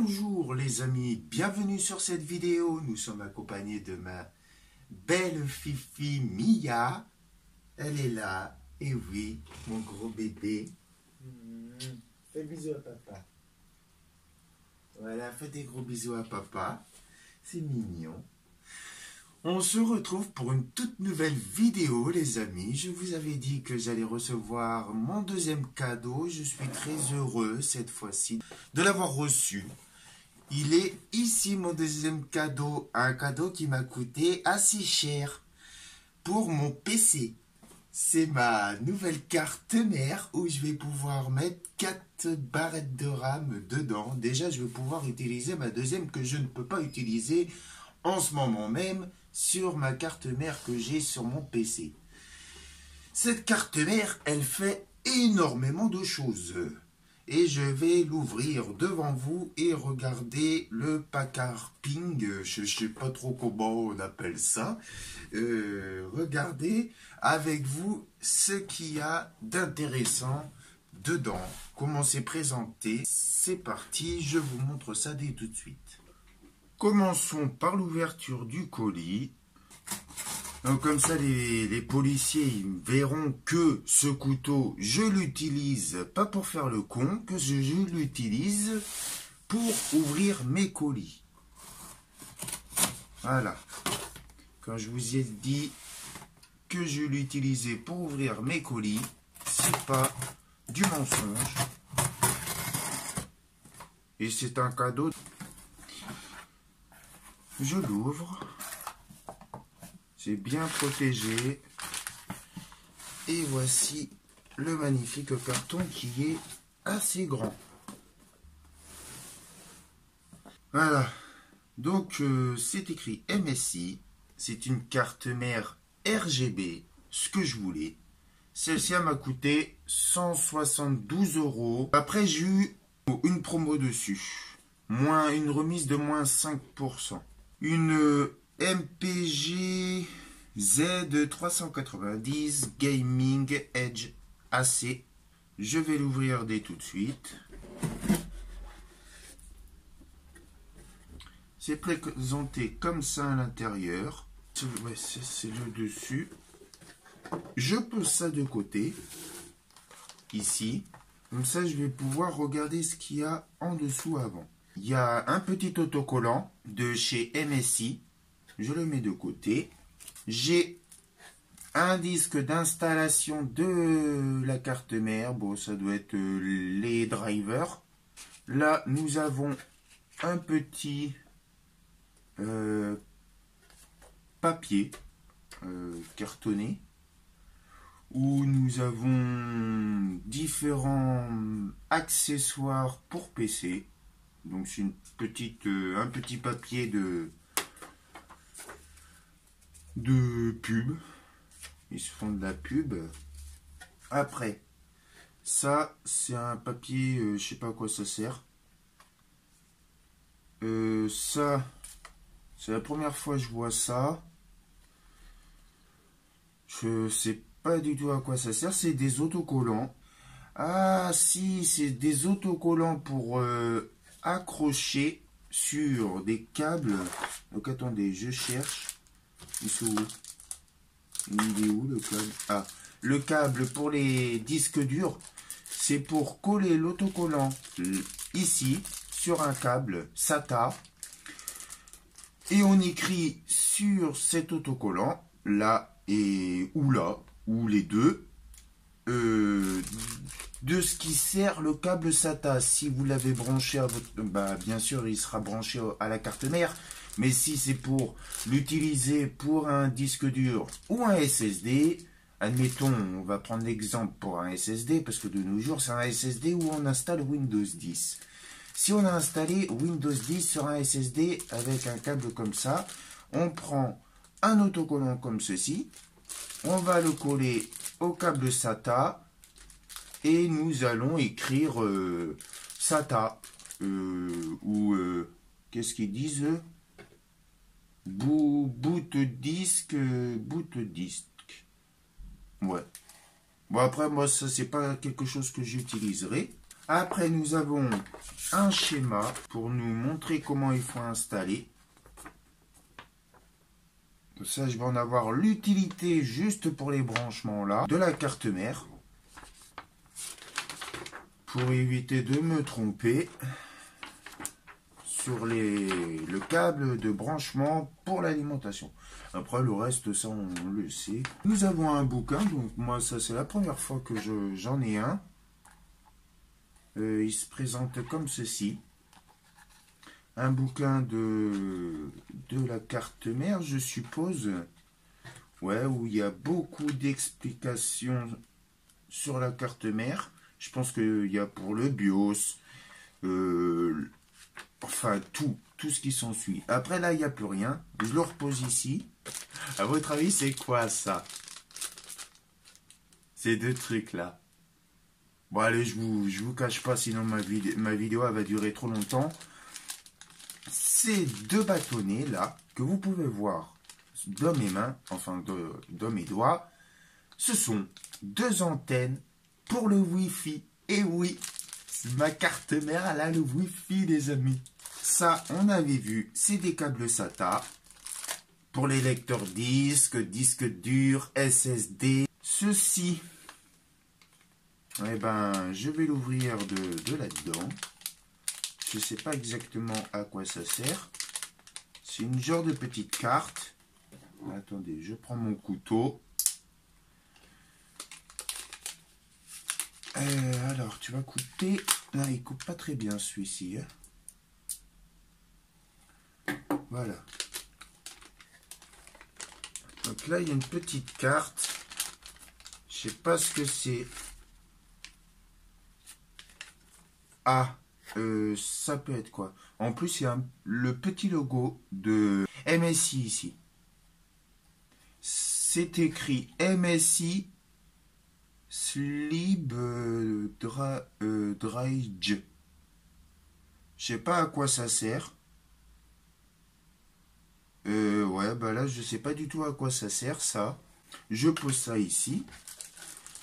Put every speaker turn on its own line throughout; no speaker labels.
Bonjour les amis, bienvenue sur cette vidéo. Nous sommes accompagnés de ma belle Fifi Mia. Elle est là, et oui, mon gros bébé. Fais bisous à papa. Voilà, fais des gros bisous à papa. C'est mignon. On se retrouve pour une toute nouvelle vidéo les amis. Je vous avais dit que j'allais recevoir mon deuxième cadeau. Je suis très heureux cette fois-ci de l'avoir reçu. Il est ici mon deuxième cadeau. Un cadeau qui m'a coûté assez cher pour mon PC. C'est ma nouvelle carte mère où je vais pouvoir mettre 4 barrettes de RAM dedans. Déjà je vais pouvoir utiliser ma deuxième que je ne peux pas utiliser en ce moment même sur ma carte mère que j'ai sur mon PC. Cette carte mère, elle fait énormément de choses. Et je vais l'ouvrir devant vous et regarder le packaging, je ne sais pas trop comment on appelle ça. Regardez avec vous ce qu'il y a d'intéressant dedans, comment c'est présenté. C'est parti, je vous montre ça dès tout de suite. Commençons par l'ouverture du colis. Donc, comme ça, les policiers ils verront que ce couteau, je l'utilise pas pour faire le con, que je l'utilise pour ouvrir mes colis. Voilà. Quand je vous ai dit que je l'utilisais pour ouvrir mes colis, c'est pas du mensonge. Et c'est un cadeau. Je l'ouvre. C'est bien protégé. Et voici le magnifique carton qui est assez grand. Voilà. Donc, c'est écrit MSI. C'est une carte mère RGB. Ce que je voulais. Celle-ci m'a coûté 172 €. Après, j'ai eu une promo dessus. Une remise de moins 5%. Une MPG Z390 Gaming Edge AC. Je vais l'ouvrir dès tout de suite. C'est présenté comme ça à l'intérieur. Ouais, c'est le dessus. Je pose ça de côté. Ici. Comme ça, je vais pouvoir regarder ce qu'il y a en dessous avant. Il y a un petit autocollant de chez MSI. Je le mets de côté. J'ai un disque d'installation de la carte mère. Bon, ça doit être les drivers. Là, nous avons un petit papier cartonné où nous avons différents accessoires pour PC. Donc c'est un petit papier de pub. Ils se font de la pub. Après, ça c'est un papier, je sais pas à quoi ça sert. Ça, c'est la première fois que je vois ça. Je sais pas du tout à quoi ça sert. C'est des autocollants. Ah si, c'est des autocollants pour accrocher sur des câbles. Donc attendez, je cherche. Il est où le câble? Ah, le câble pour les disques durs, c'est pour coller l'autocollant ici sur un câble SATA. Et on écrit sur cet autocollant, là ou les deux, de ce qui sert le câble SATA. Si vous l'avez branché à votre... bien sûr, il sera branché à la carte mère. Mais si c'est pour l'utiliser pour un disque dur ou un SSD, admettons, on va prendre l'exemple pour un SSD, parce que de nos jours, c'est un SSD où on installe Windows 10. Si on a installé Windows 10 sur un SSD avec un câble comme ça, on prend un autocollant comme ceci, on va le coller au câble SATA et nous allons écrire SATA ou qu'est-ce qu'ils disent eux? Boot disque. Ouais. Bon après moi ça c'est pas quelque chose que j'utiliserai. Après, nous avons un schéma pour nous montrer comment il faut installer. Ça, je vais en avoir l'utilité juste pour les branchements là de la carte mère. Pour éviter de me tromper sur le câble de branchement pour l'alimentation. Après, le reste, ça, on le sait. Nous avons un bouquin. Donc, moi, ça, c'est la première fois que j'en ai un. Il se présente comme ceci. Un bouquin de la carte mère, je suppose. Ouais, où il y a beaucoup d'explications sur la carte mère. Je pense qu'il y a pour le BIOS, enfin tout ce qui s'ensuit. Après là, il n'y a plus rien. Je le repose ici. À votre avis, c'est quoi ça? Ces deux trucs là. Bon allez, je vous cache pas, sinon ma vidéo elle va durer trop longtemps. Ces deux bâtonnets là, que vous pouvez voir dans mes mains, enfin dans mes doigts, ce sont deux antennes pour le Wi-Fi. Et oui, ma carte mère, elle a le Wi-Fi, les amis. Ça, on avait vu, c'est des câbles SATA pour les lecteurs disques durs, SSD. Ceci, eh ben, je vais l'ouvrir de là-dedans. Je ne sais pas exactement à quoi ça sert. C'est une genre de petite carte. Attendez, je prends mon couteau. Alors, tu vas couper. Là, il coupe pas très bien celui-ci. Voilà. Donc là, il y a une petite carte. Je sais pas ce que c'est. Ah, ça peut être quoi? En plus, il y a le petit logo de MSI ici. C'est écrit MSI Slib Dryge. Je sais pas à quoi ça sert. Ouais, bah là, je sais pas du tout à quoi ça sert, ça. Je pose ça ici.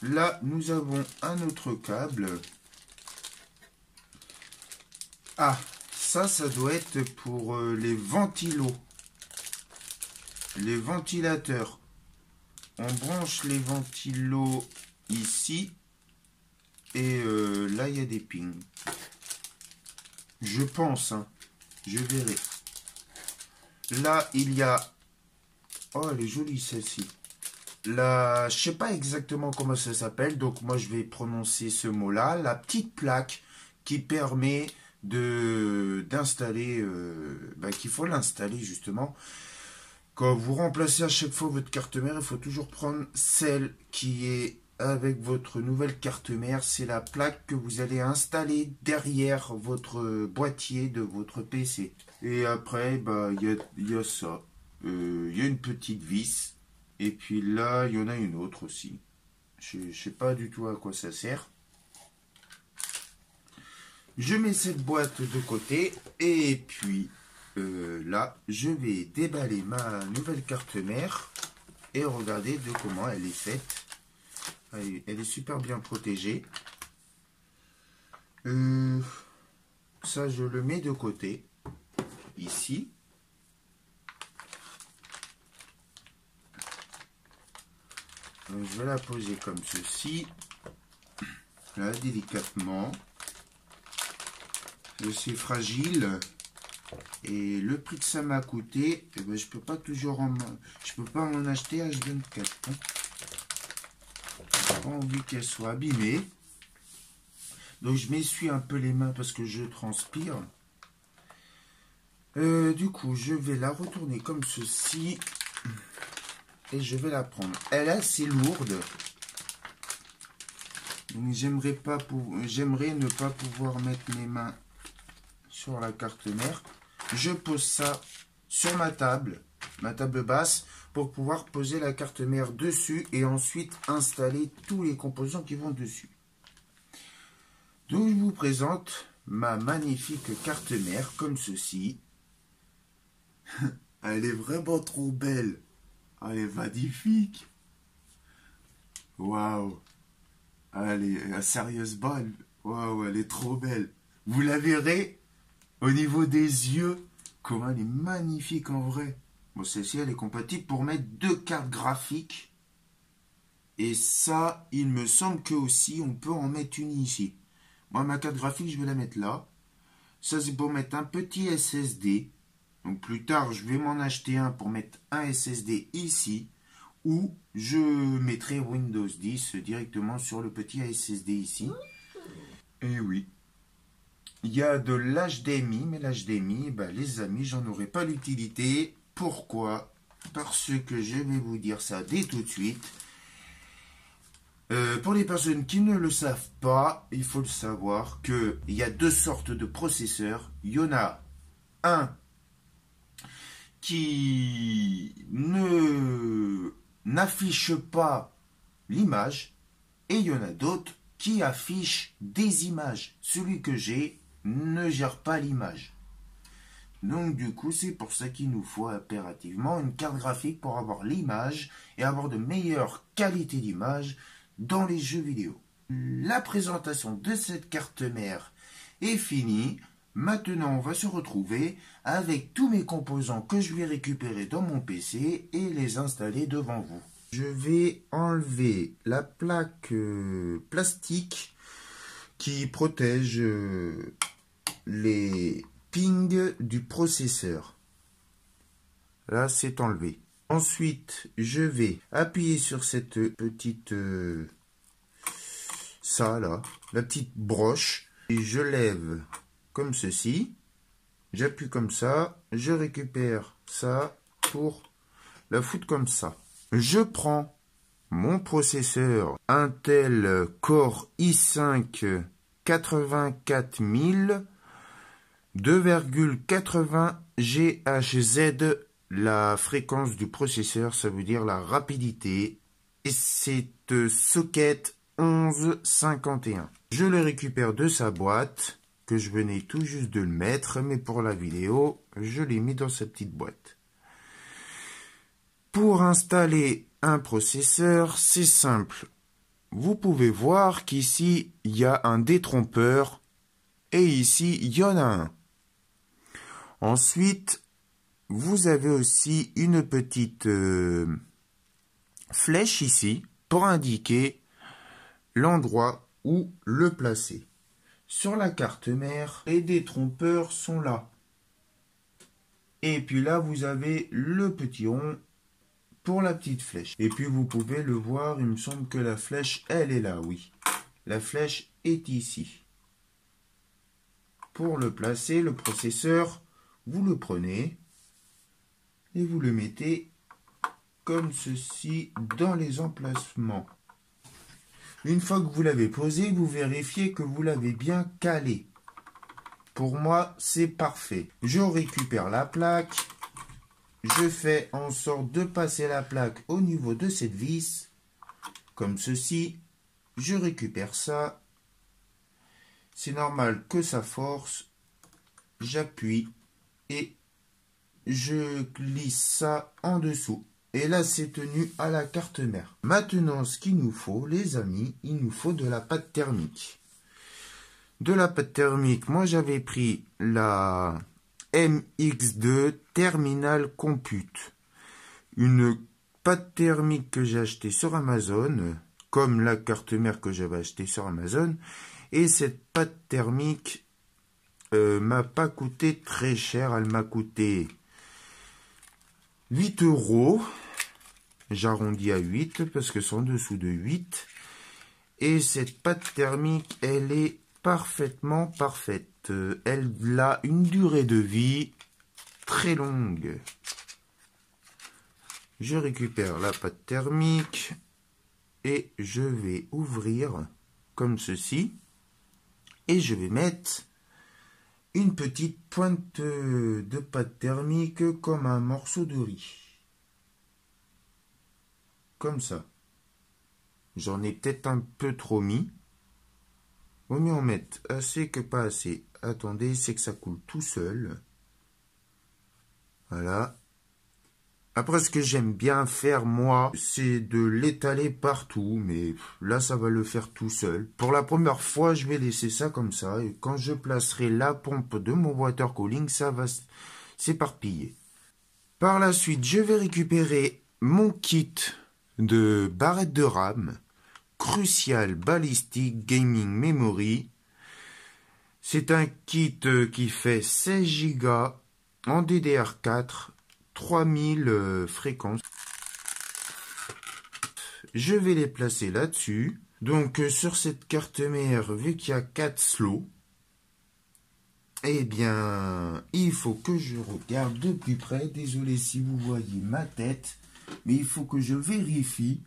Là, nous avons un autre câble. Ah, ça doit être pour les ventilos. Les ventilateurs. On branche les ventilos ici. Et là, il y a des pings. Je pense, hein. Je verrai. Là, il y a... Oh, elle est jolie, celle-ci. Là, je sais pas exactement comment ça s'appelle. Donc, moi, je vais prononcer ce mot-là. La petite plaque qui permet d'installer... qu'il faut l'installer, justement. Quand vous remplacez à chaque fois votre carte mère, il faut toujours prendre celle qui est avec votre nouvelle carte mère. C'est la plaque que vous allez installer derrière votre boîtier de votre PC. Et après, il y a ça. Il y a une petite vis. Et puis là, il y en a une autre aussi. Je ne sais pas du tout à quoi ça sert. Je mets cette boîte de côté. Et puis... là, je vais déballer ma nouvelle carte mère et regarder de comment elle est faite. Elle est super bien protégée. Ça, je le mets de côté, ici. Donc, je vais la poser comme ceci. Là, délicatement. Je suis fragile. Et le prix que ça m'a coûté, eh ben, je peux pas m'en acheter H24. Hein. J'ai pas envie qu'elle soit abîmée. Donc je m'essuie un peu les mains parce que je transpire. Du coup, je vais la retourner comme ceci. Et je vais la prendre. Elle est assez lourde. Donc j'aimerais ne pas pouvoir mettre mes mains sur la carte mère. Je pose ça sur ma table basse, pour pouvoir poser la carte mère dessus et ensuite installer tous les composants qui vont dessus. Donc je vous présente ma magnifique carte mère comme ceci. Elle est vraiment trop belle. Elle est magnifique. Waouh. Elle est sérieusement. Waouh, elle est trop belle. Vous la verrez au niveau des yeux. Comment elle est magnifique en vrai. Bon, celle-ci, elle est compatible pour mettre 2 cartes graphiques. Et ça, il me semble que aussi, on peut en mettre une ici. Moi, ma carte graphique, je vais la mettre là. Ça, c'est pour mettre un petit SSD. Donc, plus tard, je vais m'en acheter un pour mettre un SSD ici. Ou je mettrai Windows 10 directement sur le petit SSD ici. Et oui. Il y a de l'HDMI, mais l'HDMI, ben, les amis, j'en aurai pas l'utilité. Pourquoi? Parce que je vais vous dire ça dès tout de suite. Pour les personnes qui ne le savent pas, il faut le savoir qu'il y a 2 sortes de processeurs. Il y en a un qui n'affiche pas l'image et il y en a d'autres qui affichent des images. Celui que j'ai ne gère pas l'image. Donc du coup, c'est pour ça qu'il nous faut impérativement une carte graphique pour avoir l'image et avoir de meilleures qualités d'image dans les jeux vidéo. La présentation de cette carte mère est finie. Maintenant, on va se retrouver avec tous mes composants que je vais récupérer dans mon PC et les installer devant vous. Je vais enlever la plaque plastique qui protège les pings du processeur. Là, c'est enlevé. Ensuite, je vais appuyer sur cette petite... ça, là, la petite broche. Et je lève comme ceci. J'appuie comme ça. Je récupère ça pour la foutre comme ça. Je prends mon processeur Intel Core i5 84000 2,80 GHz. La fréquence du processeur, ça veut dire la rapidité. Et c'est socket 1151. Je le récupère de sa boîte, que je venais tout juste de le mettre, mais pour la vidéo, je l'ai mis dans sa petite boîte. Pour installer un processeur, c'est simple. Vous pouvez voir qu'ici, il y a un détrompeur, et ici, il y en a un. Ensuite, vous avez aussi une petite flèche ici pour indiquer l'endroit où le placer. Sur la carte mère, les détrompeurs sont là. Et puis là, vous avez le petit rond pour la petite flèche. Et puis vous pouvez le voir, il me semble que la flèche, elle est là, oui. La flèche est ici. Pour le placer, le processeur, vous le prenez et vous le mettez comme ceci dans les emplacements. Une fois que vous l'avez posé, vous vérifiez que vous l'avez bien calé. Pour moi, c'est parfait. Je récupère la plaque. Je fais en sorte de passer la plaque au niveau de cette vis, comme ceci. Je récupère ça. C'est normal que ça force. J'appuie et je glisse ça en dessous. Et là, c'est tenu à la carte mère. Maintenant, ce qu'il nous faut, les amis, il nous faut de la pâte thermique. De la pâte thermique, moi j'avais pris la MX2 Terminal Compute. Une pâte thermique que j'ai achetée sur Amazon, comme la carte mère que j'avais achetée sur Amazon. Et cette pâte thermique m'a pas coûté très cher, elle m'a coûté 8 €. J'arrondis à 8 parce que c'est en dessous de 8. Et cette pâte thermique, elle est parfaitement parfaite. Elle a une durée de vie très longue. Je récupère la pâte thermique et je vais ouvrir comme ceci. Et je vais mettre une petite pointe de pâte thermique comme un morceau de riz. Comme ça. J'en ai peut-être un peu trop mis. Vaut mieux en mettre assez que pas assez. Attendez, c'est que ça coule tout seul. Voilà. Après, ce que j'aime bien faire, moi, c'est de l'étaler partout. Mais là, ça va le faire tout seul. Pour la première fois, je vais laisser ça comme ça. Et quand je placerai la pompe de mon water cooling, ça va s'éparpiller. Par la suite, je vais récupérer mon kit de barrettes de RAM. Crucial Ballistic Gaming Memory. C'est un kit qui fait 16 Go en DDR4, 3000 fréquences. Je vais les placer là-dessus. Donc sur cette carte mère, vu qu'il y a 4 slots, eh bien, il faut que je regarde de plus près. Désolé si vous voyez ma tête, mais il faut que je vérifie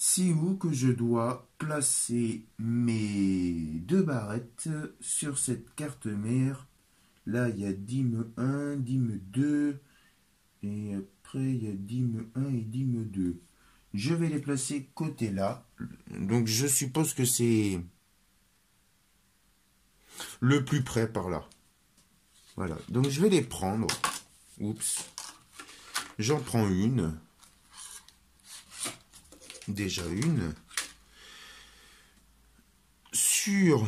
c'est où que je dois placer mes deux barrettes sur cette carte mère. Là, il y a DIMM1, DIMM2, et après, il y a DIMM1 et DIMM2. Je vais les placer côté là. Donc, je suppose que c'est le plus près par là. Voilà. Donc, je vais les prendre. Oups. J'en prends une. Déjà une. Sur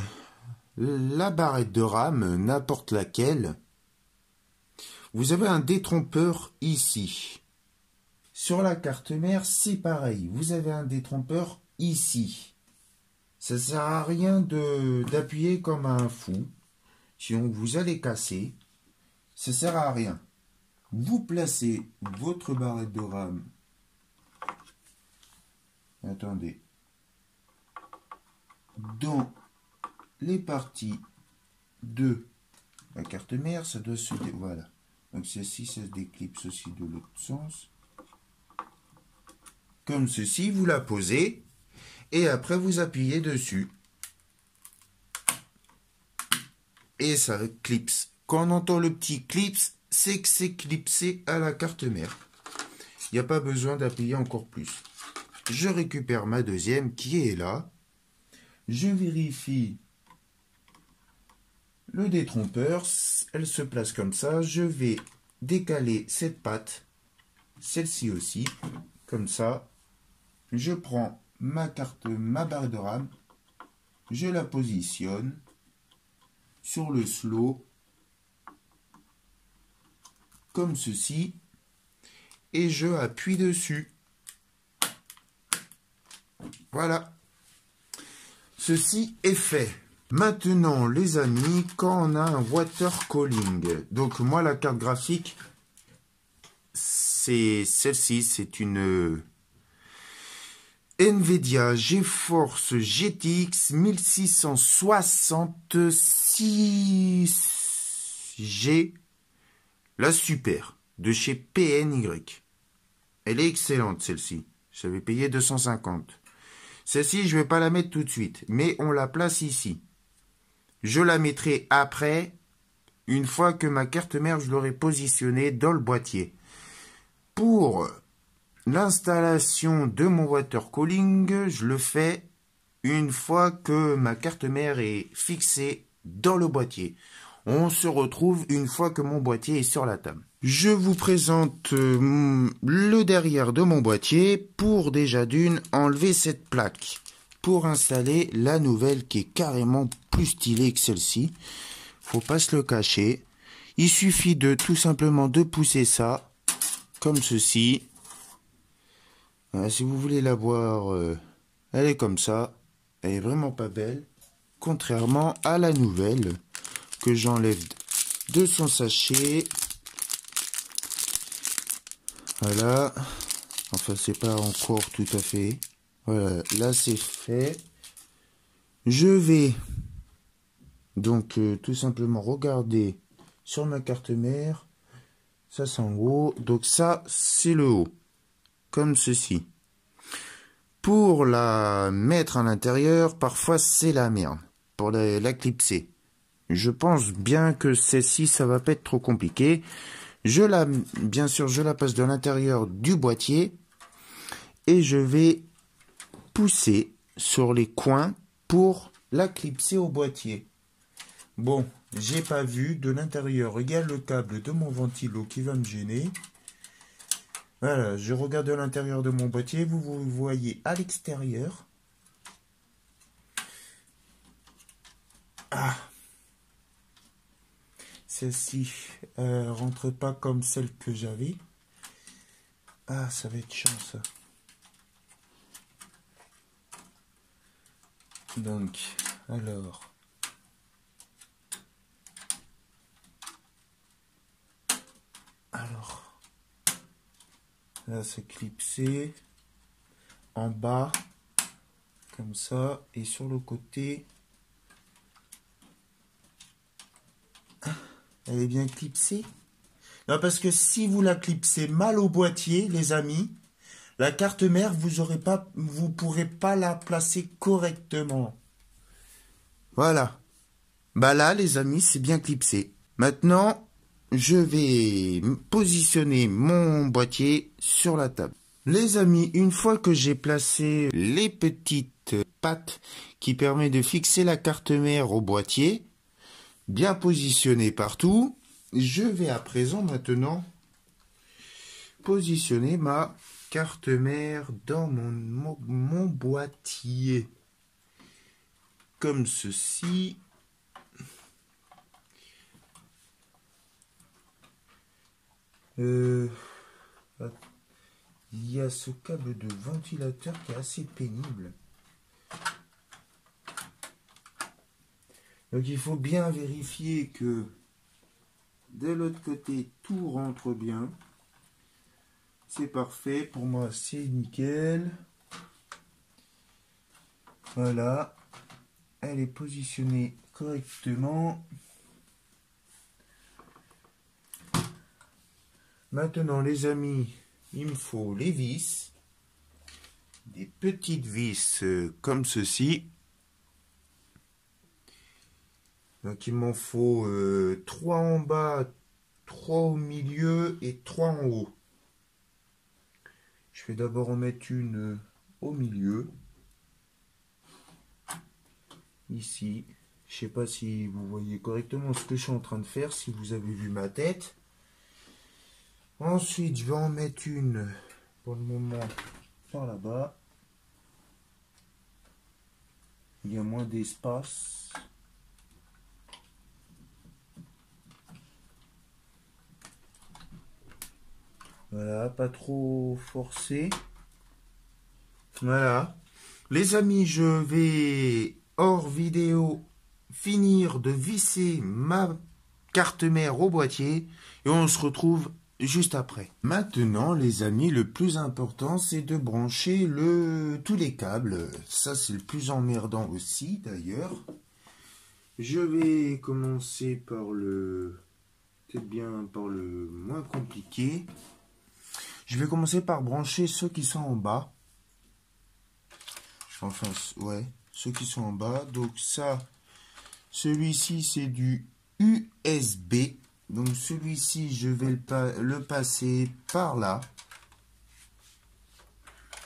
la barrette de RAM, n'importe laquelle, vous avez un détrompeur ici. Sur la carte mère, c'est pareil. Vous avez un détrompeur ici. Ça ne sert à rien d'appuyer comme un fou. Sinon, vous allez casser. Ça ne sert à rien. Vous placez votre barrette de RAM. Attendez. Dans les parties de la carte mère, ça doit se... Voilà. Donc ceci, ça se déclipse aussi de l'autre sens. Comme ceci, vous la posez. Et après, vous appuyez dessus. Et ça clipse. Quand on entend le petit clips, c'est que c'est clipsé à la carte mère. Il n'y a pas besoin d'appuyer encore plus. Je récupère ma deuxième qui est là. Je vérifie le détrompeur. Elle se place comme ça. Je vais décaler cette patte. Celle-ci aussi. Comme ça. Je prends ma barre de RAM. Je la positionne sur le slot. Comme ceci. Et je appuie dessus. Voilà. Ceci est fait. Maintenant, les amis, quand on a un water cooling, donc moi, la carte graphique, c'est celle-ci, c'est une NVIDIA GeForce GTX 1666G, la super, de chez PNY. Elle est excellente, celle-ci. J'avais payé 250. Celle-ci, je ne vais pas la mettre tout de suite, mais on la place ici. Je la mettrai après, une fois que ma carte mère, je l'aurai positionnée dans le boîtier. Pour l'installation de mon water cooling, je le fais une fois que ma carte mère est fixée dans le boîtier. On se retrouve une fois que mon boîtier est sur la table. Je vous présente le derrière de mon boîtier pour déjà d'une enlever cette plaque pour installer la nouvelle qui est carrément plus stylée que celle-ci. Faut pas se le cacher. Il suffit de tout simplement de pousser ça comme ceci. Voilà, si vous voulez la voir, elle est comme ça. Elle est vraiment pas belle. Contrairement à la nouvelle que j'enlève de son sachet. Voilà. Enfin, c'est pas encore tout à fait. Voilà, là c'est fait. Je vais donc tout simplement regarder sur ma carte mère. Ça c'est en haut. Donc ça c'est le haut. Comme ceci. Pour la mettre à l'intérieur, parfois c'est la merde. Pour la clipser. Je pense bien que celle-ci, ça va pas être trop compliqué. Bien sûr, je la passe de l'intérieur du boîtier. Et je vais pousser sur les coins pour la clipser au boîtier. Bon, j'ai pas vu de l'intérieur. Il y a le câble de mon ventilo qui va me gêner. Voilà, je regarde à l'intérieur de mon boîtier. Vous voyez à l'extérieur. Ah, celle-ci rentre pas comme celle que j'avais. Ah, ça va être chiant ça. Donc, alors. Là, c'est clipsé. En bas. Comme ça. Et sur le côté. Elle est bien clipsée. Non, parce que si vous la clipsez mal au boîtier, les amis, la carte mère, vous pourrez pas la placer correctement. Voilà. Bah là, les amis, c'est bien clipsé. Maintenant, je vais positionner mon boîtier sur la table. Les amis, une fois que j'ai placé les petites pattes qui permettent de fixer la carte mère au boîtier, bien positionné partout, je vais à présent maintenant positionner ma carte mère dans mon boîtier. Comme ceci. Il y a ce câble de ventilateur qui est assez pénible. Donc il faut bien vérifier que de l'autre côté tout rentre bien. C'est parfait, pour moi c'est nickel. Voilà, elle est positionnée correctement. Maintenant les amis, il me faut les vis. Des petites vis comme ceci. Donc il m'en faut 3 en bas, 3 au milieu et 3 en haut. Je vais d'abord en mettre une au milieu. Ici. Je ne sais pas si vous voyez correctement ce que je suis en train de faire, si vous avez vu ma tête. Ensuite, je vais en mettre une pour le moment par là-bas. Il y a moins d'espace. Voilà, pas trop forcé. Voilà. Les amis, je vais, hors vidéo, finir de visser ma carte mère au boîtier et on se retrouve juste après. Maintenant, les amis, le plus important, c'est de brancher tous les câbles. Ça, c'est le plus emmerdant aussi, d'ailleurs. Je vais commencer par peut-être bien par le moins compliqué. Je vais commencer par brancher ceux qui sont en bas. Enfin, ouais, ceux qui sont en bas. Donc ça, celui-ci, c'est du USB. Donc celui-ci, je vais le passer par là.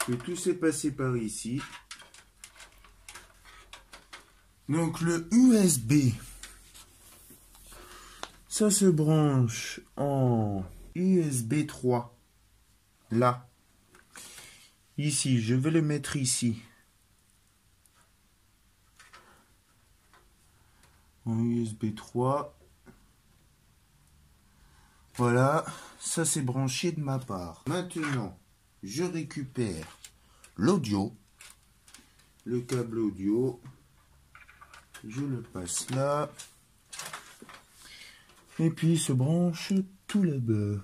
Que tout s'est passé par ici. Donc le USB, ça se branche en USB 3. Là. Ici, je vais le mettre ici. En USB 3. Voilà, ça c'est branché de ma part. Maintenant, je récupère l'audio. Le câble audio. Je le passe là. Et puis il se branche tout là-bas.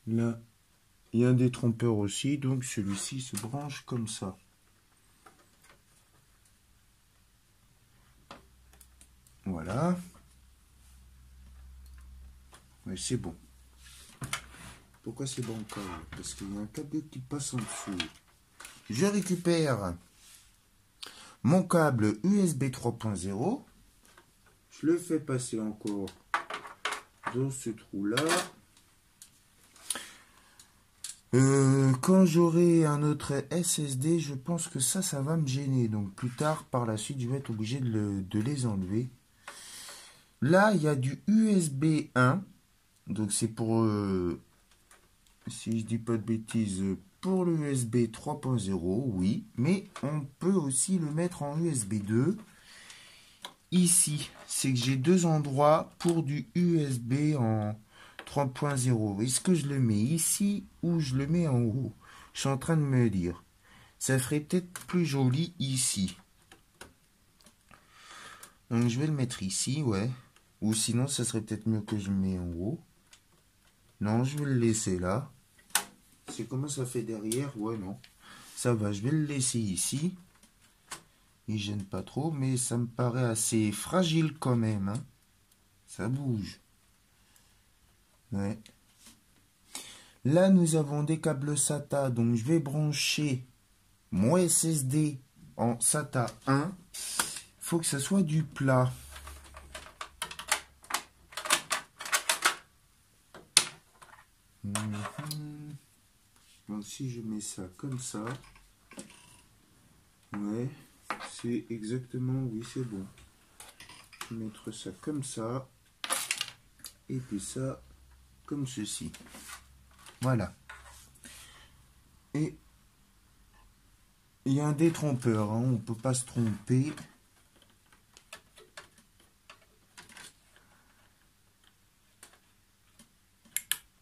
Là, il y a un détrompeur aussi, donc celui-ci se branche comme ça. Voilà. Ouais, c'est bon. Pourquoi c'est bon câble? Parce qu'il y a un câble qui passe en dessous. Je récupère mon câble USB 3.0. Je le fais passer encore dans ce trou-là. Quand j'aurai un autre SSD, je pense que ça va me gêner. Donc plus tard, par la suite, je vais être obligé de les enlever. Là, il y a du USB 1 Donc c'est pour, si je dis pas de bêtises, pour l'USB 3.0, oui. Mais on peut aussi le mettre en USB 2. Ici, c'est que j'ai deux endroits pour du USB en 3.0. Est-ce que je le mets ici ou je le mets en haut? Je suis en train de me dire. Ça ferait peut-être plus joli ici. Donc je vais le mettre ici, ouais. Ou sinon, ça serait peut-être mieux que je le mets en haut. Non, je vais le laisser là. C'est comment ça fait derrière? Ouais, non. Ça va, je vais le laisser ici. Il gêne pas trop, mais ça me paraît assez fragile quand même. Hein. Ça bouge. Ouais. Là, nous avons des câbles SATA. Donc, je vais brancher mon SSD en SATA 1. Il faut que ça soit du plat. Donc, si je mets ça comme ça, ouais, c'est exactement, oui, c'est bon. Je vais mettre ça comme ça, et puis ça, comme ceci. Voilà. Et il y a un détrompeur, hein, on ne peut pas se tromper.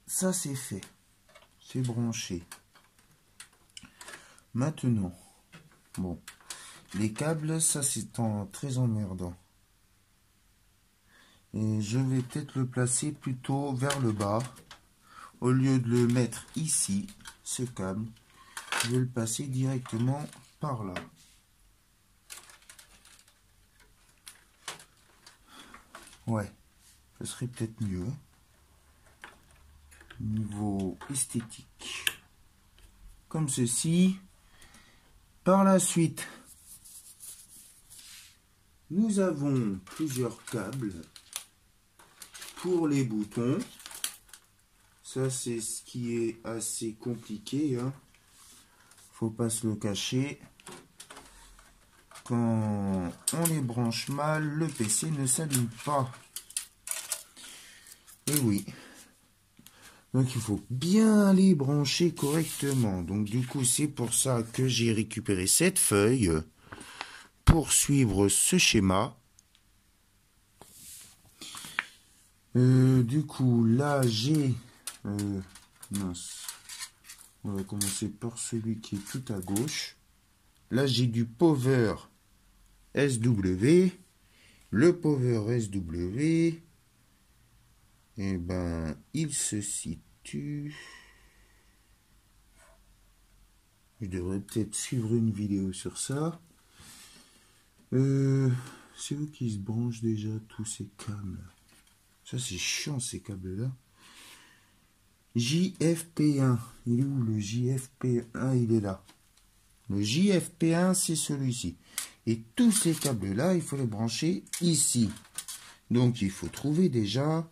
Ça, c'est fait. C'est branché. Maintenant, bon, les câbles, ça, c'est très emmerdant. Et je vais peut-être le placer plutôt vers le bas. Au lieu de le mettre ici, ce câble, je vais le passer directement par là. Ouais, ce serait peut-être mieux. Niveau esthétique. Comme ceci. Par la suite, nous avons plusieurs câbles pour les boutons. Ça, c'est ce qui est assez compliqué. Hein. Faut pas se le cacher. Quand on les branche mal, le PC ne s'allume pas. Et oui. Donc, il faut bien les brancher correctement. Donc, du coup, c'est pour ça que j'ai récupéré cette feuille pour suivre ce schéma. Du coup, là, j'ai... mince. On va commencer par celui qui est tout à gauche. Là, j'ai du Power SW. Le Power SW, eh ben, il se situe... Je devrais peut-être suivre une vidéo sur ça. C'est où qui se branchent déjà tous ces câbles? Ça, c'est chiant, ces câbles-là. JFP1. Il est où le JFP1? Il est là. Le JFP1, c'est celui-ci. Et tous ces câbles-là, il faut les brancher ici. Donc, il faut trouver déjà...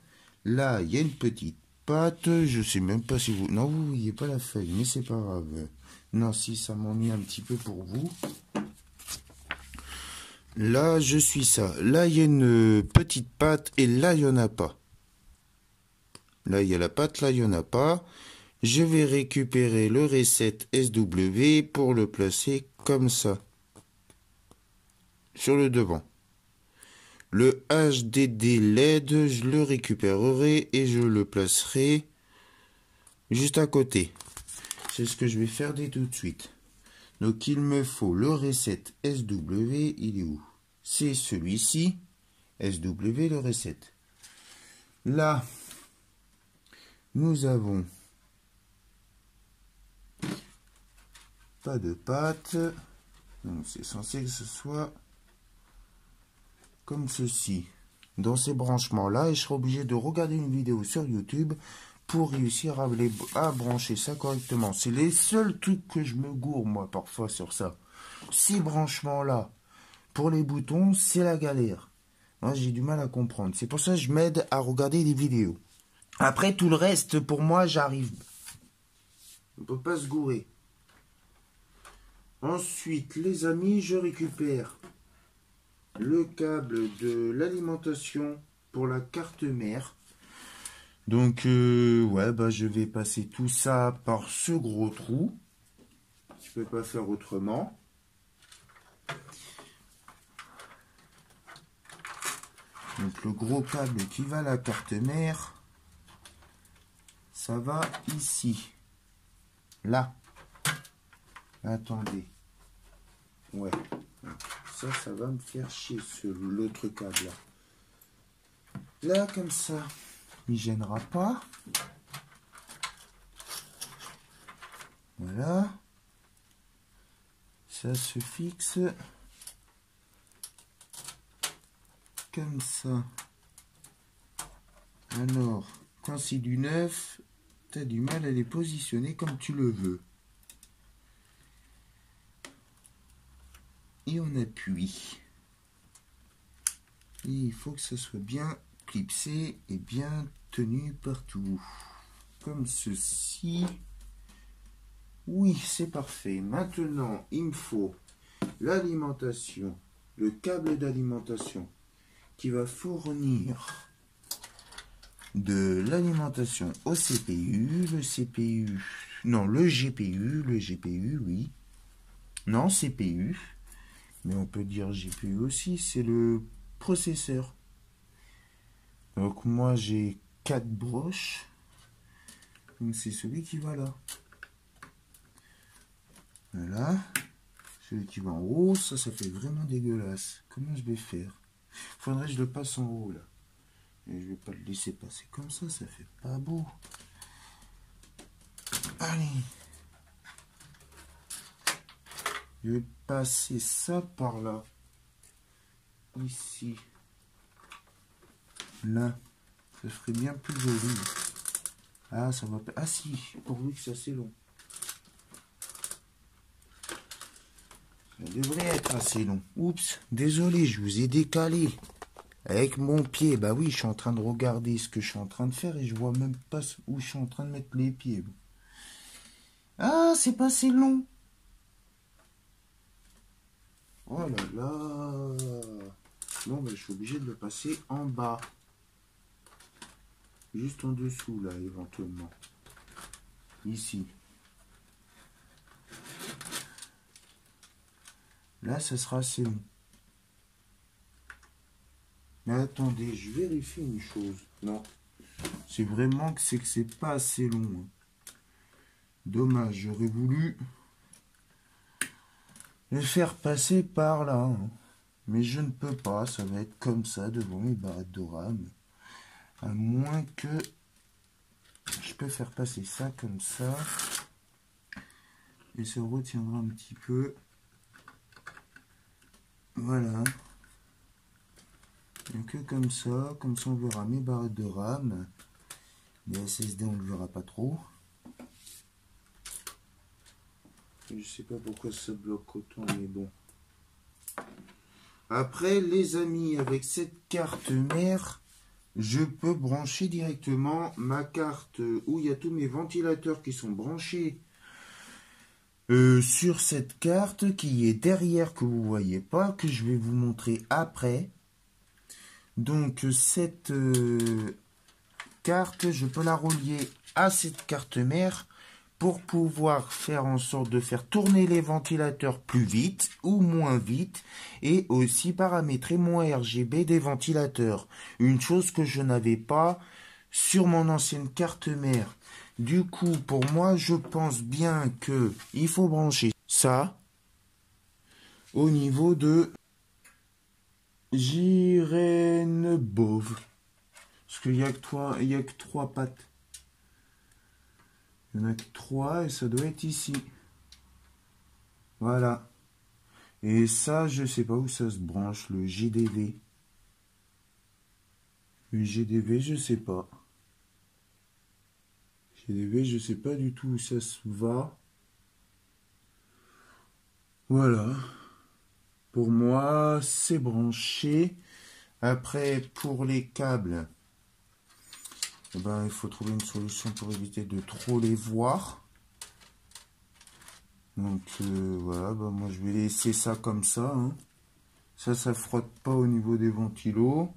Là, il y a une petite patte. Je sais même pas si vous... Non, vous ne voyez pas la feuille, mais c'est pas grave. Non, si, ça m'ennuie un petit peu pour vous. Là, je suis ça. Là, il y a une petite patte et là, il n'y en a pas. Là, il y a la patte, là, il n'y en a pas. Je vais récupérer le reset SW pour le placer comme ça. Sur le devant. Le HDD LED, je le récupérerai et je le placerai juste à côté. C'est ce que je vais faire dès tout de suite. Donc, il me faut le reset SW. Il est où? C'est celui-ci. SW, le reset. Là, nous avons pas de patte. Donc, c'est censé que ce soit comme ceci. Dans ces branchements-là, et je serai obligé de regarder une vidéo sur YouTube pour réussir à brancher ça correctement. C'est les seuls trucs que je me gourre, moi, parfois, sur ça. Ces branchements-là, pour les boutons, c'est la galère. Moi, j'ai du mal à comprendre. C'est pour ça que je m'aide à regarder des vidéos. Après, tout le reste, pour moi, j'arrive. On ne peut pas se gourer. Ensuite, les amis, je récupère le câble de l'alimentation pour la carte mère. Donc, ouais, bah, je vais passer tout ça par ce gros trou. Je peux pas faire autrement. Donc, le gros câble qui va à la carte mère, ça va ici. Là. Attendez. Ouais. Ça va me faire chier, l'autre câble là. Là, comme ça, il gênera pas. Voilà. Ça se fixe comme ça. Alors, quand c'est du neuf, tu as du mal à les positionner comme tu le veux. Et on appuie. Et il faut que ça soit bien clipsé et bien tenu partout. Comme ceci. Oui, c'est parfait. Maintenant, il me faut l'alimentation, le câble d'alimentation qui va fournir de l'alimentation au CPU, le GPU, oui. Non, CPU, mais on peut dire GPU aussi, c'est le processeur. Donc moi j'ai 4 broches, donc c'est celui qui va là. Voilà, celui qui va en haut, ça fait vraiment dégueulasse. Comment je vais faire? Faudrait que je le passe en haut là. Et je vais pas le laisser passer comme ça fait pas beau. Allez. Je vais passer ça par là. Ici. Là. Ça ferait bien plus joli. Ah, ça va pas. Ah si, pourvu que ça c'est long. Ça devrait être assez long. Oups, désolé, je vous ai décalé. Avec mon pied, bah oui, je suis en train de regarder ce que je suis en train de faire et je vois même pas où je suis en train de mettre les pieds. Ah, c'est pas assez long. Oh là là. Bon, bah, je suis obligé de le passer en bas. Juste en dessous, là, éventuellement. Ici. Là, ça sera assez long. Mais attendez, je vérifie une chose. Non. C'est vraiment que c'est pas assez long. Dommage, j'aurais voulu le faire passer par là. Mais je ne peux pas, ça va être comme ça devant mes barrettes de RAM. À moins que je peux faire passer ça comme ça. Et ça retiendra un petit peu. Voilà. Et que comme ça on verra mes barrettes de RAM. Les SSD on ne le verra pas trop. Je sais pas pourquoi ça bloque autant, mais bon. Après, les amis, avec cette carte mère, je peux brancher directement ma carte où il y a tous mes ventilateurs qui sont branchés sur cette carte qui est derrière, que vous voyez pas, que je vais vous montrer après. Donc cette carte, je peux la relier à cette carte mère pour pouvoir faire en sorte de faire tourner les ventilateurs plus vite ou moins vite et aussi paramétrer mon RGB des ventilateurs. Une chose que je n'avais pas sur mon ancienne carte mère. Du coup, pour moi, je pense bien que il faut brancher ça au niveau de Jirène Bove. Parce qu'il n'y a que 3 pattes. Il n'y en a que 3 et ça doit être ici. Voilà. Et ça, je sais pas où ça se branche, le GDV. Le GDV, je sais pas. GDV, je sais pas du tout où ça se va. Voilà. Pour moi, c'est branché. Après, pour les câbles, eh ben, il faut trouver une solution pour éviter de trop les voir. Donc voilà, bah, moi je vais laisser ça comme ça. Hein. Ça frotte pas au niveau des ventilos.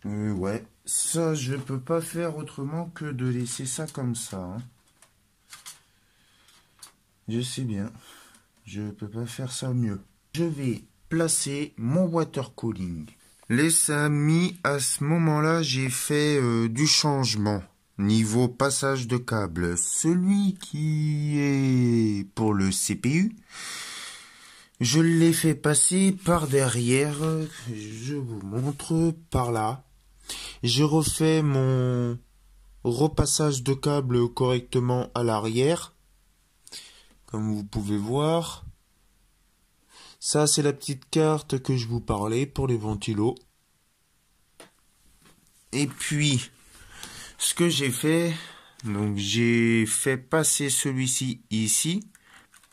Ouais, ça je peux pas faire autrement que de laisser ça comme ça, hein. Je sais bien, je peux pas faire ça mieux. Je vais placer mon water cooling. Les amis, à ce moment-là, j'ai fait du changement. Niveau passage de câble, celui qui est pour le CPU, je l'ai fait passer par derrière. Je vous montre par là. Je refais mon repassage de câble correctement à l'arrière. Comme vous pouvez voir. Ça, c'est la petite carte que je vous parlais pour les ventilos. Et puis, ce que j'ai fait, donc j'ai fait passer celui-ci ici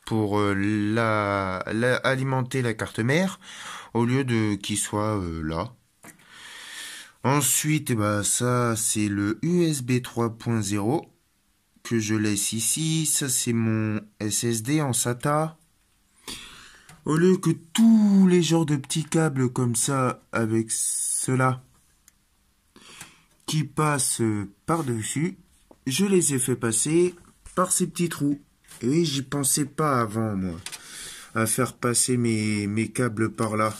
pour alimenter la carte mère au lieu de qu'il soit là. Ensuite, ça c'est le USB 3.0 que je laisse ici. Ça c'est mon SSD en SATA. Au lieu que tous les genres de petits câbles comme ça avec cela qui passent par-dessus, je les ai fait passer par ces petits trous. Et oui, j'y pensais pas avant, moi, à faire passer mes câbles par là.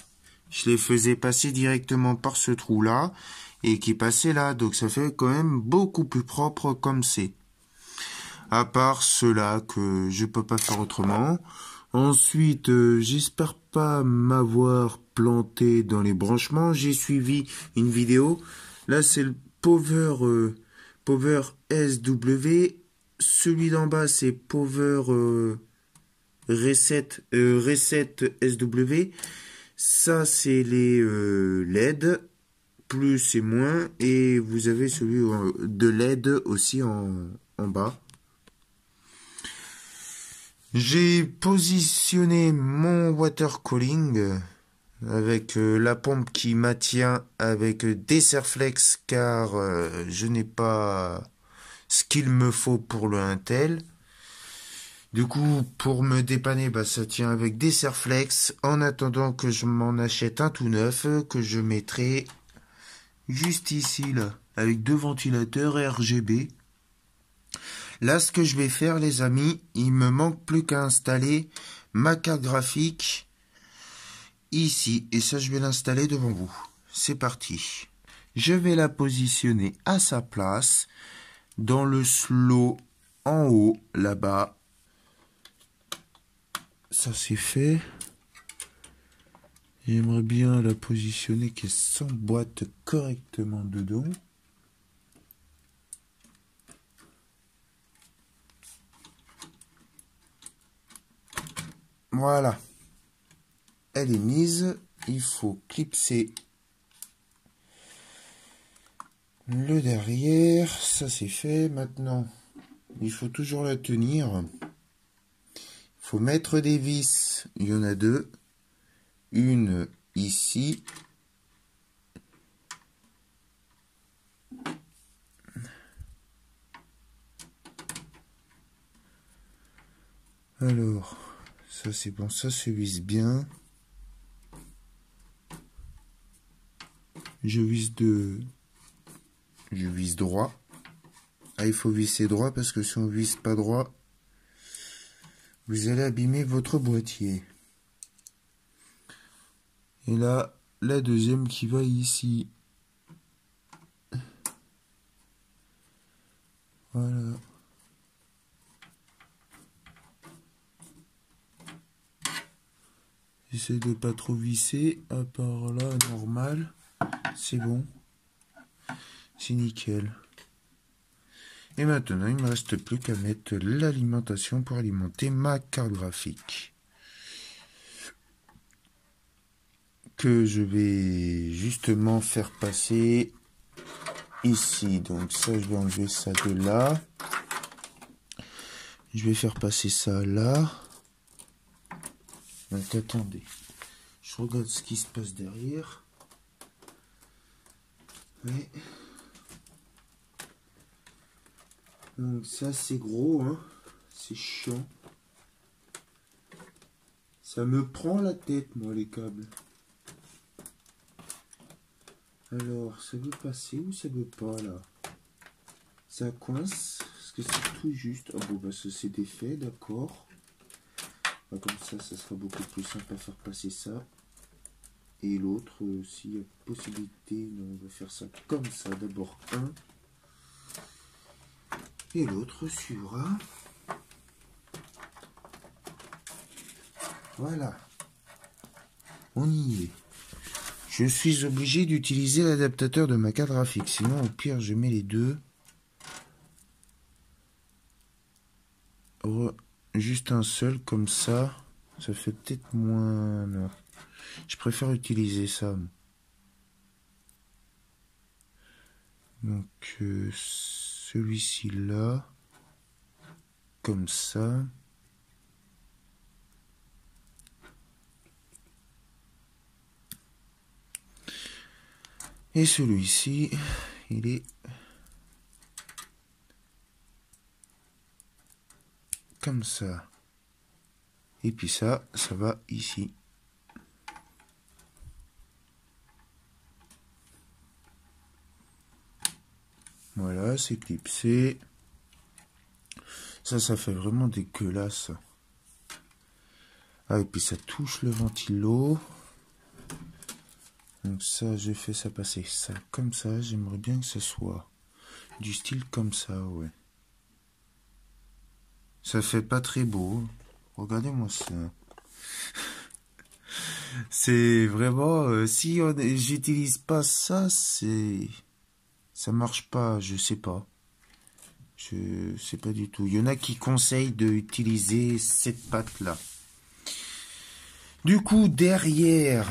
Je les faisais passer directement par ce trou-là et qui passaient là. Donc ça fait quand même beaucoup plus propre comme c'est. À part cela que je peux pas faire autrement. Ensuite, j'espère pas m'avoir planté dans les branchements. J'ai suivi une vidéo. Là, c'est le Power SW. Celui d'en bas, c'est Power Reset SW. Ça, c'est les LED, plus et moins. Et vous avez celui de LED aussi en bas. J'ai positionné mon water cooling avec la pompe qui maintient avec des Serflex car je n'ai pas ce qu'il me faut pour le Intel. Du coup, pour me dépanner, ça tient avec des Serflex en attendant que je m'en achète un tout neuf que je mettrai juste ici là avec deux ventilateurs RGB. Là, ce que je vais faire, les amis, il me manque plus qu'à installer ma carte graphique ici. Et ça, je vais l'installer devant vous. C'est parti. Je vais la positionner à sa place dans le slot en haut, là-bas. Ça, c'est fait. J'aimerais bien la positionner qu'elle s'emboîte correctement dedans. Voilà. Elle est mise. Il faut clipser le derrière. Ça c'est fait. Maintenant, il faut toujours la tenir. Il faut mettre des vis. Il y en a deux. Une ici. Alors, ça c'est bon. Ça se visse bien. Je visse droit. Ah, il faut visser droit parce que si on visse pas droit, vous allez abîmer votre boîtier. Et là, la deuxième qui va ici. Voilà. J'essaie de pas trop visser, à part là, normal. C'est bon. C'est nickel. Et maintenant, il ne me reste plus qu'à mettre l'alimentation pour alimenter ma carte graphique. Que je vais justement faire passer ici. Donc ça, je vais enlever ça de là. Je vais faire passer ça là. Donc attendez. Je regarde ce qui se passe derrière. Ouais. Donc ça c'est gros, hein. C'est chiant. Ça me prend la tête, moi, les câbles. Alors, ça veut passer ou ça veut pas là? Ça coince, parce que c'est tout juste. Ah bon, bah ça c'est défait, d'accord. Bah, comme ça sera beaucoup plus simple à faire passer ça. Et l'autre, s'il y a possibilité, on va faire ça comme ça. D'abord un. Et l'autre suivra. Voilà. On y est. Je suis obligé d'utiliser l'adaptateur de ma carte graphique. Sinon, au pire, je mets les deux. Juste un seul, comme ça. Ça fait peut-être moins... Non. Je préfère utiliser ça. Donc, celui-ci là. Comme ça. Et celui-ci, il est comme ça. Et puis ça va ici. Voilà, c'est clipsé. Ça fait vraiment dégueulasse. Ah, et puis ça touche le ventilo. Donc ça, je fais ça passer ça comme ça. J'aimerais bien que ce soit du style comme ça, ouais. Ça fait pas très beau. Regardez-moi ça. C'est vraiment... si j'utilise pas ça, ça marche pas, je sais pas. Je sais pas du tout. Il y en a qui conseillent d'utiliser cette patte-là. Du coup, derrière,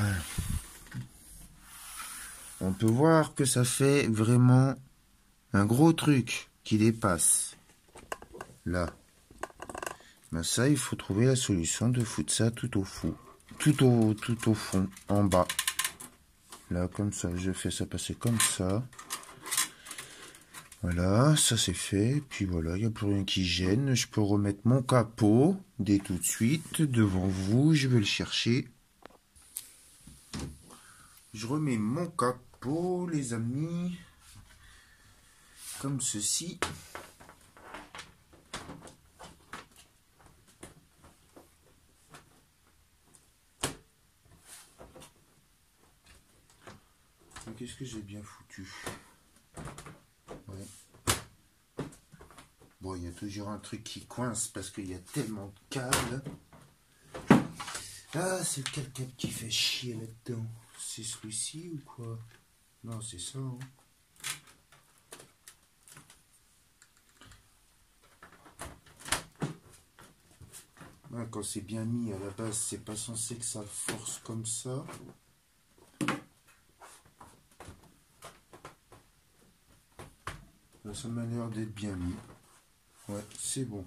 on peut voir que ça fait vraiment un gros truc qui dépasse. Là. Ben ça, il faut trouver la solution de foutre ça tout au fond. Tout au fond, en bas. Là, comme ça, je fais ça passer comme ça. Voilà, ça c'est fait. Puis voilà, il n'y a plus rien qui gêne. Je peux remettre mon capot dès tout de suite devant vous. Je vais le chercher. Je remets mon capot, les amis. Comme ceci. Qu'est-ce que j'ai bien foutu? Ouais. Bon, il y a toujours un truc qui coince parce qu'il y a tellement de câbles. Ah, c'est quel câble qui fait chier là-dedans? C'est celui-ci ou quoi? Non, c'est ça. Hein. Ah, quand c'est bien mis à la base, c'est pas censé que ça force comme ça. Là, ça m'a l'air d'être bien mis. Ouais, c'est bon.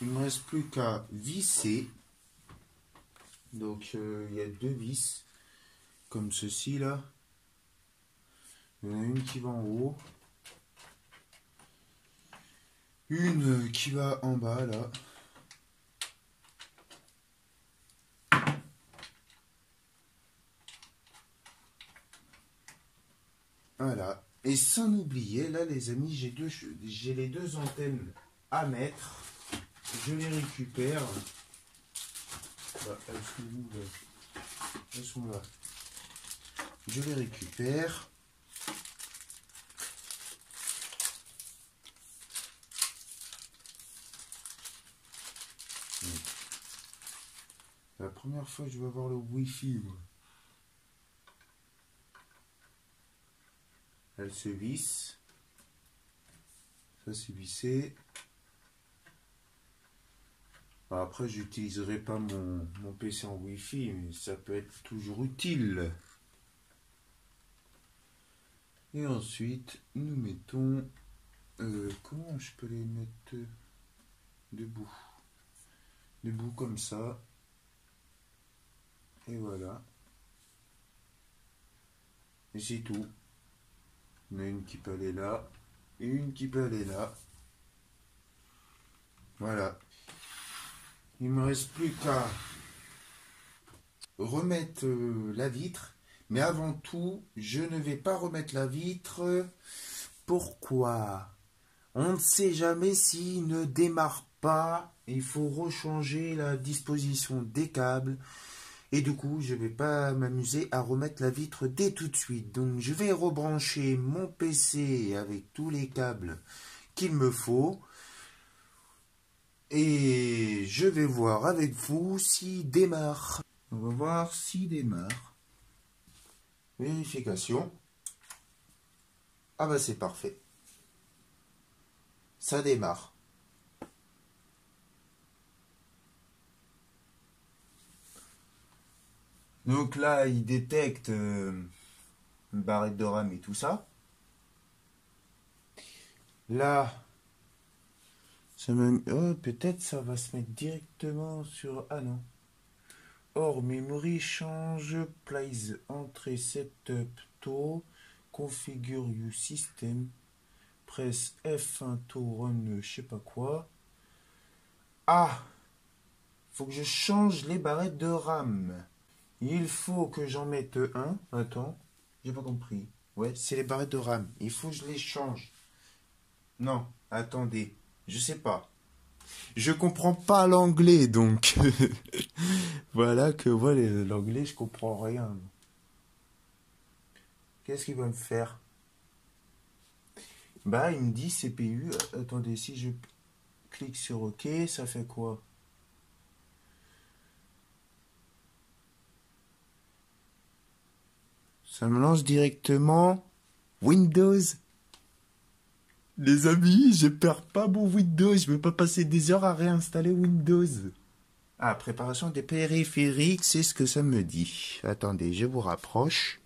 Il ne me reste plus qu'à visser. Donc, il y a deux vis. Comme ceci, là. Il y en a une qui va en haut. Une qui va en bas, là. Voilà. Et sans oublier, là, les amis, j'ai les deux antennes à mettre. Je les récupère. Bah, elles sont où, là? Elles sont là. Je les récupère. La première fois que je vais avoir le Wi-Fi, moi. Elle se visse. Ça c'est vissé. Après, j'utiliserai pas mon PC en Wi-Fi, mais ça peut être toujours utile. Et ensuite, nous mettons... comment je peux les mettre debout? Debout comme ça. Et voilà. Et c'est tout. On a une qui peut aller là. Et une qui peut aller là. Voilà. Il me reste plus qu'à remettre la vitre. Mais avant tout, je ne vais pas remettre la vitre. Pourquoi? On ne sait jamais s'il ne démarre pas. Il faut rechanger la disposition des câbles. Et du coup, je ne vais pas m'amuser à remettre la vitre dès tout de suite. Donc, je vais rebrancher mon PC avec tous les câbles qu'il me faut. Et je vais voir avec vous s'il démarre. On va voir s'il démarre. Vérification. Ah bah c'est parfait. Ça démarre. Donc là, il détecte une barrette de RAM et tout ça. Là, ça me... Oh, peut-être ça va se mettre directement sur... Ah non. Or, memory change, place, entrée, setup, taux, configure your system, press F1 to run, je sais pas quoi. Ah, faut que je change les barrettes de RAM. Il faut que j'en mette un. Attends, j'ai pas compris. Ouais, c'est les barrettes de RAM. Il faut que je les change. Non, attendez, je sais pas. Je comprends pas l'anglais, donc voilà que voilà, l'anglais, je comprends rien. Qu'est-ce qu'il va me faire? Bah, il me dit CPU. Attendez, si je clique sur OK, ça fait quoi? Ça me lance directement Windows. Les amis, je perds pas mon Windows. Je vais pas passer des heures à réinstaller Windows. Ah, préparation des périphériques, c'est ce que ça me dit. Attendez, je vous rapproche.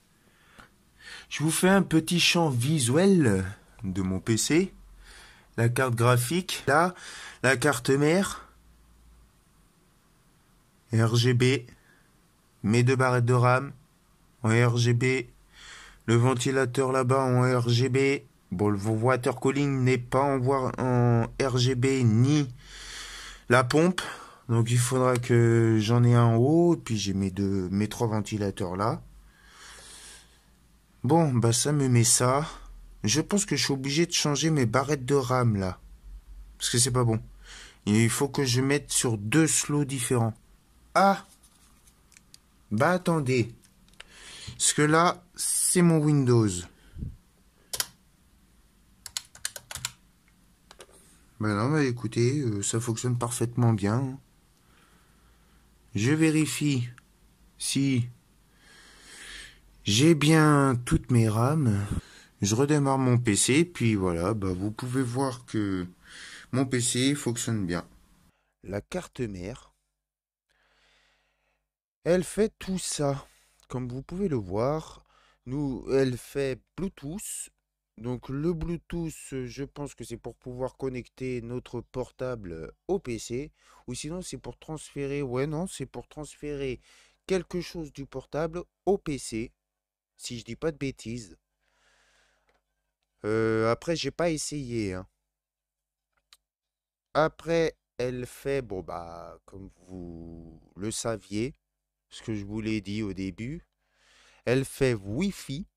Je vous fais un petit champ visuel de mon PC. La carte graphique, là, la carte mère, RGB, mes deux barrettes de RAM en RGB, le ventilateur là-bas en RGB. Bon, le water cooling n'est pas en RGB ni la pompe. Donc il faudra que j'en ai un en haut. Et puis j'ai mes trois ventilateurs là. Bon, bah ça me met ça. Je pense que je suis obligé de changer mes barrettes de RAM là. Parce que c'est pas bon. Il faut que je mette sur deux slots différents. Ah! Bah attendez. Parce que là, c'est mon Windows. Bah non, bah écoutez, ça fonctionne parfaitement bien. Je vérifie si j'ai bien toutes mes RAM. Je redémarre mon PC, puis voilà, bah vous pouvez voir que mon PC fonctionne bien. La carte mère, elle fait tout ça. Comme vous pouvez le voir, elle fait Bluetooth. Donc le Bluetooth, je pense que c'est pour pouvoir connecter notre portable au PC. Ou sinon c'est pour transférer, ouais non, c'est pour transférer quelque chose du portable au PC. Si je dis pas de bêtises. Après, j'ai pas essayé, hein. Après, elle fait, bon bah, comme vous le saviez, ce que je vous l'ai dit au début, elle fait Wi-Fi.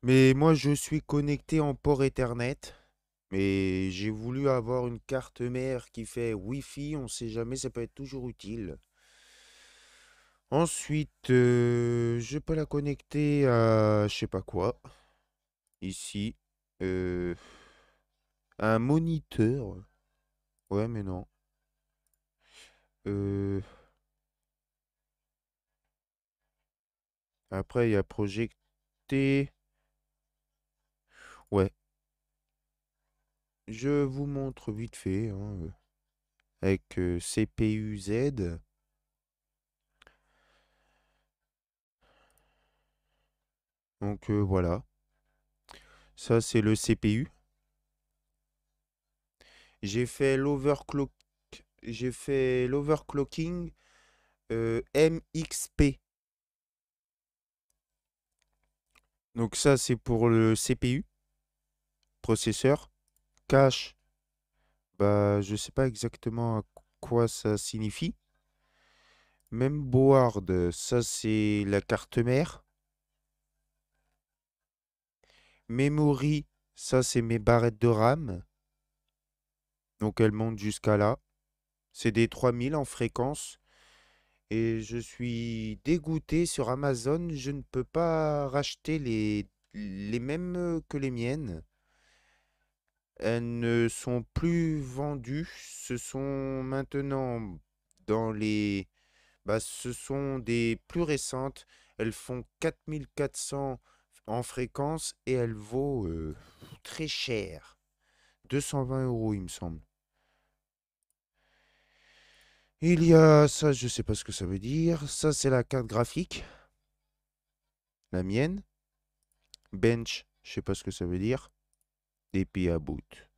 Mais moi, je suis connecté en port Ethernet. Mais j'ai voulu avoir une carte mère qui fait Wi-Fi. On sait jamais, ça peut être toujours utile. Ensuite, je peux la connecter à je sais pas quoi. Ici. Euh, un moniteur. Ouais, mais non. Euh, Après, il y a projeté. Ouais, je vous montre vite fait, hein, avec CPU Z. Donc voilà, ça c'est le CPU. J'ai fait l'overclock, j'ai fait l'overclocking MXP. Donc ça c'est pour le CPU, processeur. Cache, bah je sais pas exactement à quoi ça signifie.
Memboard, ça c'est la carte mère. Memory, ça c'est mes barrettes de RAM. Donc elles montent jusqu'à là. C'est des 3000 en fréquence. Et je suis dégoûté sur Amazon. Je ne peux pas racheter les mêmes que les miennes. Elles ne sont plus vendues. Ce sont maintenant dans les... Bah, ce sont des plus récentes. Elles font 4400 en fréquence et elles vaut très cher. 220 € il me semble. Il y a ça, je sais pas ce que ça veut dire. Ça, c'est la carte graphique, la mienne. Bench, je sais pas ce que ça veut dire. Et puis à boot.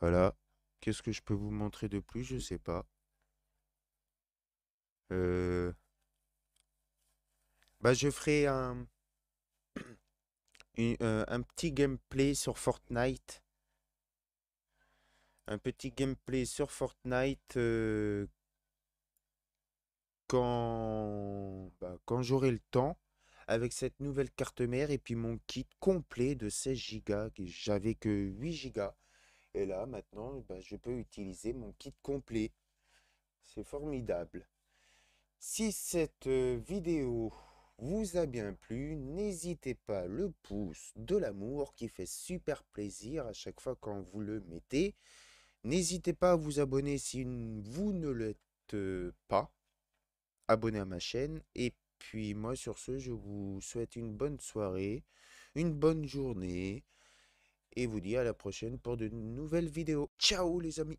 Voilà. Qu'est-ce que je peux vous montrer de plus? Je sais pas. Euh, Bah, je ferai un petit gameplay sur Fortnite. Un petit gameplay sur Fortnite quand j'aurai le temps. Avec cette nouvelle carte mère et puis mon kit complet de 16 Go. J'avais que 8 Go. Et là, maintenant, bah, je peux utiliser mon kit complet. C'est formidable. Si cette vidéo vous a bien plu, n'hésitez pas le pouce de l'amour qui fait super plaisir à chaque fois quand vous le mettez. N'hésitez pas à vous abonner si vous ne l'êtes pas. Abonnez à ma chaîne. Et puis moi sur ce, je vous souhaite une bonne soirée, une bonne journée et vous dis à la prochaine pour de nouvelles vidéos. Ciao les amis!